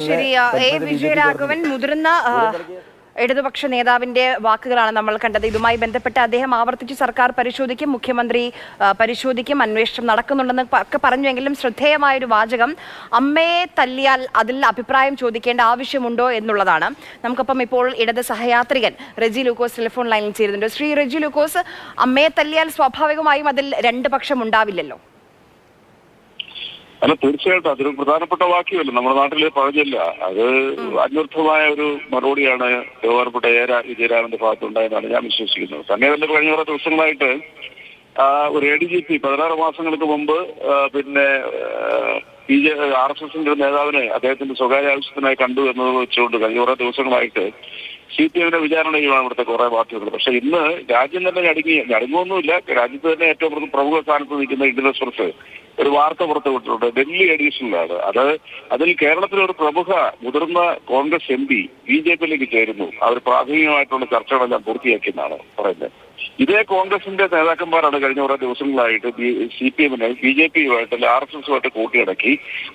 ശരി. വിജയരാഘവൻ മുതിർന്ന ഇടതുപക്ഷ നേതാവിന്റെ വാക്കുകളാണ് നമ്മൾ കണ്ടത്. ഇതുമായി ബന്ധപ്പെട്ട് അദ്ദേഹം ആവർത്തിച്ച് സർക്കാർ പരിശോധിക്കും, മുഖ്യമന്ത്രി പരിശോധിക്കും, അന്വേഷണം നടക്കുന്നുണ്ടെന്ന് ഒക്കെ പറഞ്ഞുവെങ്കിലും ശ്രദ്ധേയമായൊരു വാചകം അമ്മയെ തല്ലിയാൽ അതിൽ അഭിപ്രായം ചോദിക്കേണ്ട ആവശ്യമുണ്ടോ എന്നുള്ളതാണ്. നമുക്കൊപ്പം ഇപ്പോൾ ഇടത് സഹയാത്രികൻ റെജി ലൂക്കോസ് ടെലിഫോൺ ലൈനിൽ ചേരുന്നുണ്ട്. ശ്രീ റെജി ലൂക്കോസ്, അമ്മയെ തല്ലിയാൽ സ്വാഭാവികമായും അതിൽ രണ്ട് പക്ഷം ഉണ്ടാവില്ലല്ലോ? അല്ല, തീർച്ചയായിട്ടും അതൊരു പ്രധാനപ്പെട്ട വാക്യമല്ല. നമ്മുടെ നാട്ടില് പറഞ്ഞില്ല, അത് അന്വർത്ഥമായ ഒരു മറുപടിയാണ് ബഹുമാനപ്പെട്ട വിജയരാമന്റെ ഭാഗത്തുണ്ടായെന്നാണ് ഞാൻ വിശ്വസിക്കുന്നത്. തന്നെ കഴിഞ്ഞ കുറെ ദിവസങ്ങളായിട്ട് ഒരു ADGP 16 മാസങ്ങൾക്ക് മുമ്പ് RSSന്റെ നേതാവിനെ അദ്ദേഹത്തിന്റെ സ്വകാര്യ ആവശ്യത്തിനായി കണ്ടു എന്നത് വെച്ചുകൊണ്ട് കഴിഞ്ഞ കുറെ ദിവസങ്ങളായിട്ട് CPM വിചാരണ ചെയ്യുവാണ് ഇവിടുത്തെ കുറെ പാർട്ടികൾ. പക്ഷെ ഇന്ന് രാജ്യം തന്നെ ഞടുങ്ങുമൊന്നുമില്ല. രാജ്യത്ത് തന്നെ ഏറ്റവും പ്രമുഖ സ്ഥാനത്ത് നിൽക്കുന്ന ഇന്ത്യൻ എക്സ്പ്രസ് ഒരു വാർത്ത പുറത്തുവിട്ടിട്ടുണ്ട്. ഡൽഹി എഡിഷനിലാണ്. അതിൽ കേരളത്തിലെ ഒരു പ്രമുഖ മുതിർന്ന കോൺഗ്രസ് MP BJPയിലേക്ക് ചേരുന്നു. അവർ പ്രാഥമികമായിട്ടുള്ള ചർച്ചകളെല്ലാം പൂർത്തിയാക്കിയെന്നാണ് പറയുന്നത്. ഇതേ കോൺഗ്രസിന്റെ നേതാക്കന്മാരാണ് കഴിഞ്ഞ കുറെ ദിവസങ്ങളായിട്ട് CPMനെ BJPയുമായിട്ട് RSSുമായിട്ട് കൂട്ടിയിടക്കി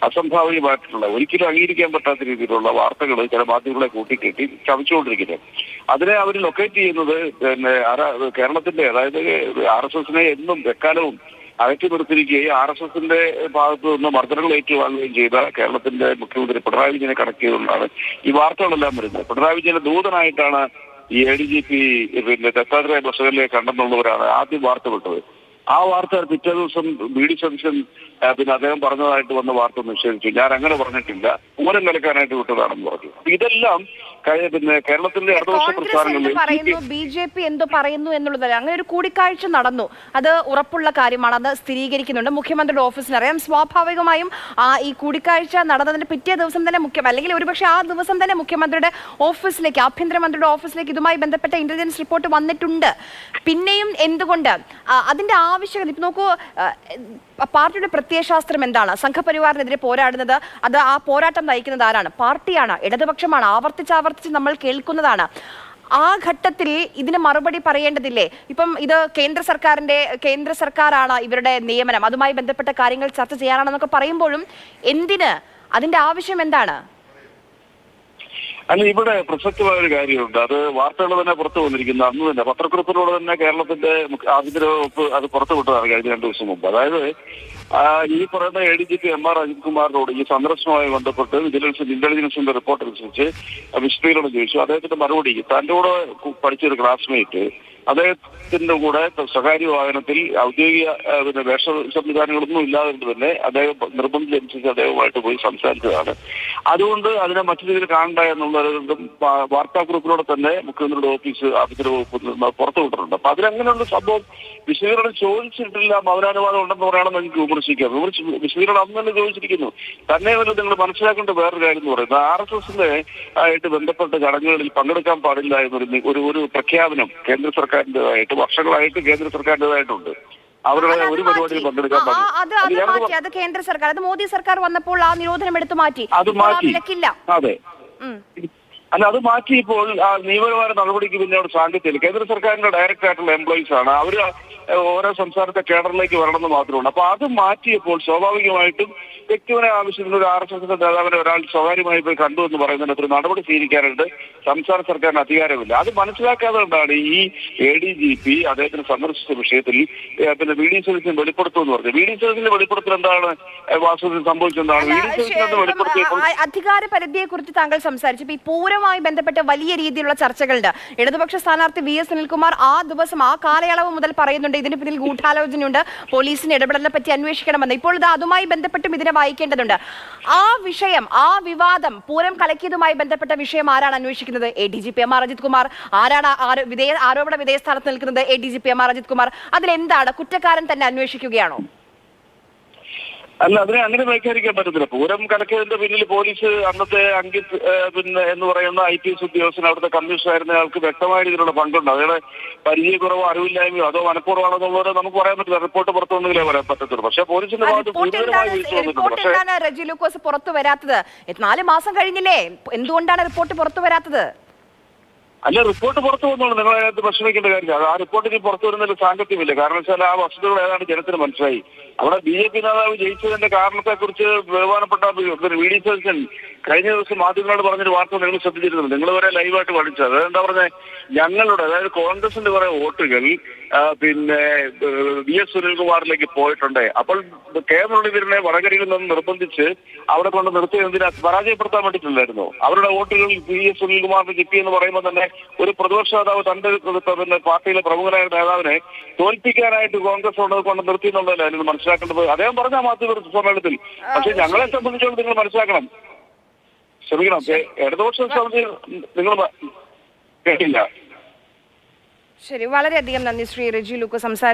അസംഭാവികമായിട്ടുള്ള, ഒരിക്കലും അംഗീകരിക്കാൻ പറ്റാത്ത രീതിയിലുള്ള വാർത്തകൾ ചില മാധ്യമങ്ങളെ കൂട്ടിക്കെട്ടി ചവച്ചുകൊണ്ടിരിക്കുന്നത്. അതിനെ അവർ ലൊക്കേറ്റ് ചെയ്യുന്നത് കേരളത്തിന്റെ, അതായത് RSSനെ എന്നും എക്കാലവും അകറ്റി നിർത്തിയിരിക്കുകയും RSSന്റെ ഭാഗത്തു നിന്ന് മർദ്ദനങ്ങൾ ഏറ്റുവാങ്ങുകയും ചെയ്ത കേരളത്തിന്റെ മുഖ്യമന്ത്രി പിണറായി വിജയനെ കണക്ട് ചെയ്തുകൊണ്ടാണ് ഈ വാർത്തകളെല്ലാം വരുന്നത്. പിണറായി വിജയന്റെ ദൂതനായിട്ടാണ് ഈ ADGP ദത്താത്രേയ ബസവനിലേക്ക് കണ്ടെന്നുള്ളവരാണ് ആദ്യം വാർത്ത വിട്ടത്. ആ വാർത്ത പിറ്റേ ദിവസം BD സതീശൻ അദ്ദേഹം പറഞ്ഞതായിട്ട് വന്ന വാർത്ത നിഷേധിച്ചു. ഞാൻ അങ്ങനെ പറഞ്ഞിട്ടില്ല, പൂരം കലക്കാനായിട്ട് വിട്ടതാണെന്ന് പറഞ്ഞു. ഇതെല്ലാം കേരളത്തിന്റെ ഇടതുപക്ഷ പ്രസ്ഥാനങ്ങളിൽ BJP എന്തോ പറയുന്നു എന്നുള്ളതല്ല. അങ്ങനെ ഒരു കൂടിക്കാഴ്ച നടന്നു, അത് ഉറപ്പുള്ള കാര്യമാണ്, അത് സ്ഥിരീകരിക്കുന്നുണ്ട്. മുഖ്യമന്ത്രിയുടെ ഓഫീസിന് അറിയാം. സ്വാഭാവികമായും ഈ കൂടിക്കാഴ്ച നടന്നതിന് പിറ്റേ ദിവസം തന്നെ അല്ലെങ്കിൽ ഒരുപക്ഷെ ആ ദിവസം തന്നെ മുഖ്യമന്ത്രിയുടെ ഓഫീസിലേക്ക്, ആഭ്യന്തരമന്ത്രിയുടെ ഓഫീസിലേക്ക് ഇതുമായി ബന്ധപ്പെട്ട ഇന്റലിജൻസ് റിപ്പോർട്ട് വന്നിട്ടുണ്ട്. പിന്നെയും എന്തുകൊണ്ട് അതിന്റെ ആവശ്യകത? ഇപ്പൊ നോക്കൂ, പാർട്ടിയുടെ പ്രത്യയശാസ്ത്രം എന്താണ്? സംഘപരിവാറിനെതിരെ പോരാടുന്നത്, അത് ആ പോരാട്ടം നയിക്കുന്നത് ആരാണ്? പാർട്ടിയാണ്, ഇടതുപക്ഷമാണ്. ആവർത്തിച്ച് നമ്മൾ കേൾക്കുന്നതാണ്. ആ ഘട്ടത്തിൽ ഇതിന് മറുപടി പറയേണ്ടതില്ലേ? ഇപ്പം ഇത് കേന്ദ്ര സർക്കാരാണ് ഇവരുടെ നിയമനം, അതുമായി ബന്ധപ്പെട്ട കാര്യങ്ങൾ ചർച്ച ചെയ്യാനാണെന്നൊക്കെ പറയുമ്പോഴും എന്തിന്? അതിന്റെ ആവശ്യം എന്താണ്? അല്ല, ഇവിടെ പ്രസക്തമായ ഒരു കാര്യമുണ്ട്. അത് വാർത്തകൾ തന്നെ പുറത്തു വന്നിരിക്കുന്ന അന്ന് തന്നെ പത്രക്കുറിപ്പിലൂടെ തന്നെ കേരളത്തിന്റെ ആഭ്യന്തര വകുപ്പ് അത് പുറത്തുവിട്ടതാണ് കഴിഞ്ഞ 2 ദിവസം മുമ്പ്. അതായത് ഈ പറയുന്ന ADGP MR അജിത് കുമാറിനോട് ഈ സന്ദർശനവുമായി ബന്ധപ്പെട്ട് ഇന്റലിജൻസിന്റെ റിപ്പോർട്ട് അനുസരിച്ച് വിശദീകരണം ചോദിച്ചു. അദ്ദേഹത്തിന്റെ മറുപടി, തന്റെ കൂടെ പഠിച്ചൊരു ക്ലാസ്മേറ്റ് അദ്ദേഹത്തിന്റെ കൂടെ സ്വകാര്യ വാഹനത്തിൽ ഔദ്യോഗിക വേഷ സംവിധാനങ്ങളൊന്നും ഇല്ലാതെ തന്നെ അദ്ദേഹം നിർബന്ധിച്ചനുസരിച്ച് അദ്ദേഹവുമായിട്ട് പോയി സംസാരിച്ചതാണ്. അതുകൊണ്ട് അതിനെ മറ്റു രീതിയിൽ കാണണ്ട എന്നുള്ളതും വാർത്താക്കുറിപ്പിലൂടെ തന്നെ മുഖ്യമന്ത്രിയുടെ ഓഫീസ് ആഭ്യന്തര വകുപ്പ് പുറത്തുവിട്ടിട്ടുണ്ട്. അപ്പൊ അതിലങ്ങനെയുള്ള സംഭവം വിശദീകരണം ചോദിച്ചിട്ടില്ല, മൗനാനുവാദം ഉണ്ടെന്ന് പറയണമെന്ന് എനിക്ക് വിമർശിക്കാം. വിശദീകരണം അന്ന് തന്നെ ചോദിച്ചിരിക്കുന്നു. തന്നെ വല്ല നിങ്ങൾ മനസ്സിലാക്കേണ്ട വേറൊരു കാര്യം എന്ന് പറയുന്നത്, RSSന്റെ ആയിട്ട് ബന്ധപ്പെട്ട ചടങ്ങുകളിൽ പങ്കെടുക്കാൻ പാടില്ല എന്നൊരു പ്രഖ്യാപനം കേന്ദ്ര സർക്കാരിൻ്റെതായിട്ട് വർഷങ്ങളായിട്ട് കേന്ദ്ര സർക്കാരിൻ്റെതായിട്ടുണ്ട്. അവരുടെ ഒരു പരിപാടിയിൽ പങ്കെടുക്കാൻ പാടില്ല. അത് കേന്ദ്ര സർക്കാർ, അത് മോദി സർക്കാർ വന്നപ്പോൾ ആ നിരോധനം എടുത്തു മാറ്റി. അത് മാറ്റി. അതെ, അല്ല, അത് മാറ്റി. ഇപ്പോൾ നിയമപരമായ നടപടിക്ക് പിന്നെ അവിടെ സാങ്കത്യമില്ല. കേന്ദ്ര സർക്കാരിന്റെ ഡയറക്റ്റ് ആയിട്ടുള്ള എംപ്ലോയീസ് ആണ് അവർ. ഓരോ സംസ്ഥാനത്തെ കേഡറിലേക്ക് വരണമെന്ന് മാത്രമുണ്ട്. അപ്പൊ അത് മാറ്റിയപ്പോൾ സ്വാഭാവികമായിട്ടും വ്യക്തിപരമായ ആവശ്യത്തിന് ഒരു RSSന്റെ നേതാവിനെ ഒരാൾ സ്വകാര്യമായി പോയി കണ്ടു എന്ന് പറയുന്നതിന് ഒരു നടപടി സ്വീകരിക്കാനായിട്ട് സംസ്ഥാന സർക്കാരിന് അധികാരമില്ല. അത് മനസ്സിലാക്കാതെ കൊണ്ടാണ് ഈ ADGP അദ്ദേഹത്തിന് സന്ദർശിച്ച വിഷയത്തിൽ BD സതീശൻ വെളിപ്പെടുത്തുമെന്ന് പറഞ്ഞു. BD സതീശന്റെ വെളിപ്പെടുത്തൽ എന്താണ് വാസ്തവത്തിൽ സംഭവിച്ചെന്താണ്? BD സതീശന്റെ വെളിപ്പെടുത്തിയപ്പോൾ അധികാര പരിധിയെ കുറിച്ച് താങ്കൾ സംസാരിച്ചു. ഈ പൂരവുമായി ബന്ധപ്പെട്ട് വലിയ രീതിയിലുള്ള ചർച്ചകളുണ്ട്. ഇടതുപക്ഷ സ്ഥാനാർത്ഥി VS സുനിൽകുമാർ ആ ദിവസം, ആ കാലയളവ് മുതൽ പറയുന്നുണ്ട് ഇതിന് പിന്നിൽ ഗൂഢാലോചനയുണ്ട്, പോലീസിന്റെ ഇടപെടലിനെ പറ്റി അന്വേഷിക്കണമെന്ന്. ഇപ്പോൾ ഇത് അതുമായി ബന്ധപ്പെട്ടും ഇതിനെ വായിക്കേണ്ടതുണ്ട്. ആ വിഷയം, ആ വിവാദം, പൂരം കലക്കിയതുമായി ബന്ധപ്പെട്ട വിഷയം ആരാണ് അന്വേഷിക്കുന്നത്? ADGP MR Ajith Kumar. ആരാണ് ആരോപണ വിധേയ സ്ഥാനത്ത് നിൽക്കുന്നത്? ADGP MR Ajith Kumar. അതിലെന്താണ്? കുറ്റക്കാരൻ തന്നെ അന്വേഷിക്കുകയാണോ? അല്ല, അതിനെ അങ്ങനെ വ്യാഖ്യാനിക്കാൻ പറ്റത്തില്ല. പൂരം കലക്കിയതിന്റെ പിന്നിൽ പോലീസ് അന്നത്തെ അങ്കിത് എന്ന് പറയുന്ന IPS ഉദ്യോഗസ്ഥൻ, അവിടുത്തെ കമ്മീഷണറായിരുന്ന ആൾക്ക് വ്യക്തമായ രീതിയിലുള്ള പങ്കുണ്ട്. അയാളെ പരിചയക്കുറവോ അറിവില്ലായ്മയോ അതോ മനഃപൂർവ്വമാണോ എന്നുള്ളത് നമുക്ക് പറയാൻ പറ്റില്ല. റിപ്പോർട്ട് പുറത്തു വന്നെങ്കിലേ പറയാൻ പറ്റത്തുള്ളൂ. പക്ഷേ പോലീസിന്റെ ഭാഗത്ത് ഗുരുതരമായ വീഴ്ച വന്നിട്ടുണ്ട്. പക്ഷേ റെജി ലൂക്കോസ് പുറത്തു വരാത്തത് 4 മാസം കഴിഞ്ഞില്ലേ? എന്തുകൊണ്ടാണ് റിപ്പോർട്ട് പുറത്തു വരാത്തത്? അല്ല, റിപ്പോർട്ട് പുറത്തു വന്നോളൂ, നിങ്ങൾ അതിനകത്ത് വിഷമിക്കേണ്ട കാര്യമില്ല. അത് ആ റിപ്പോർട്ടിന് പുറത്തു വരുന്നതിൽ സാങ്കത്യമില്ല. കാരണം വെച്ചാൽ ആ വസ്തുതകൾ ഏതാണ്ട് ജനത്തിന് മനസ്സിലായി. അവിടെ BJP നേതാവ് ജയിച്ചതിന്റെ കാരണത്തെക്കുറിച്ച് ബഹുമാനപ്പെട്ട VD സതീശൻ കഴിഞ്ഞ ദിവസം മാധ്യമങ്ങളോട് പറഞ്ഞൊരു വാർത്ത നിങ്ങൾ ശ്രദ്ധിച്ചിരുന്നു. നിങ്ങൾ വരെ ലൈവായിട്ട് പഠിച്ചത് അതെന്താ പറഞ്ഞത്, ഞങ്ങളുടെ അതായത് കോൺഗ്രസിന്റെ കുറെ വോട്ടുകൾ പിന്നെ VS സുനിൽകുമാറിലേക്ക് പോയിട്ടുണ്ട്. അപ്പോൾ മുരളീധരനെ വടകരയിൽ നിന്ന് നിർബന്ധിച്ച് അവിടെ കൊണ്ട് നിർത്തി എന്തിനാ പരാജയപ്പെടുത്താൻ വേണ്ടിയിട്ടില്ലായിരുന്നു. അവരുടെ വോട്ടുകൾ VS സുനിൽകുമാറിന് കിട്ടിയെന്ന് പറയുമ്പോൾ തന്നെ ഒരു പ്രതിപക്ഷ നേതാവ് തന്റെ പിന്നെ പാർട്ടിയിലെ പ്രമുഖനായ നേതാവിനെ തോൽപ്പിക്കാനായിട്ട് കോൺഗ്രസ് കൊണ്ട് നിർത്തി എന്നുള്ളതല്ല അതിന് മനസ്സിലാക്കേണ്ടത്. അദ്ദേഹം പറഞ്ഞ മാധ്യമ സമ്മേളനത്തിൽ. പക്ഷെ ഞങ്ങളെ സംബന്ധിച്ചോളം നിങ്ങൾ മനസ്സിലാക്കണം, ശ്രമിക്കണം, ഇടതുപക്ഷ സമിതി നിങ്ങൾ കേട്ടില്ല. ശരി, വളരെയധികം നന്ദി ശ്രീ റെജി ലൂക്കോസ് സംസാരിച്ചു.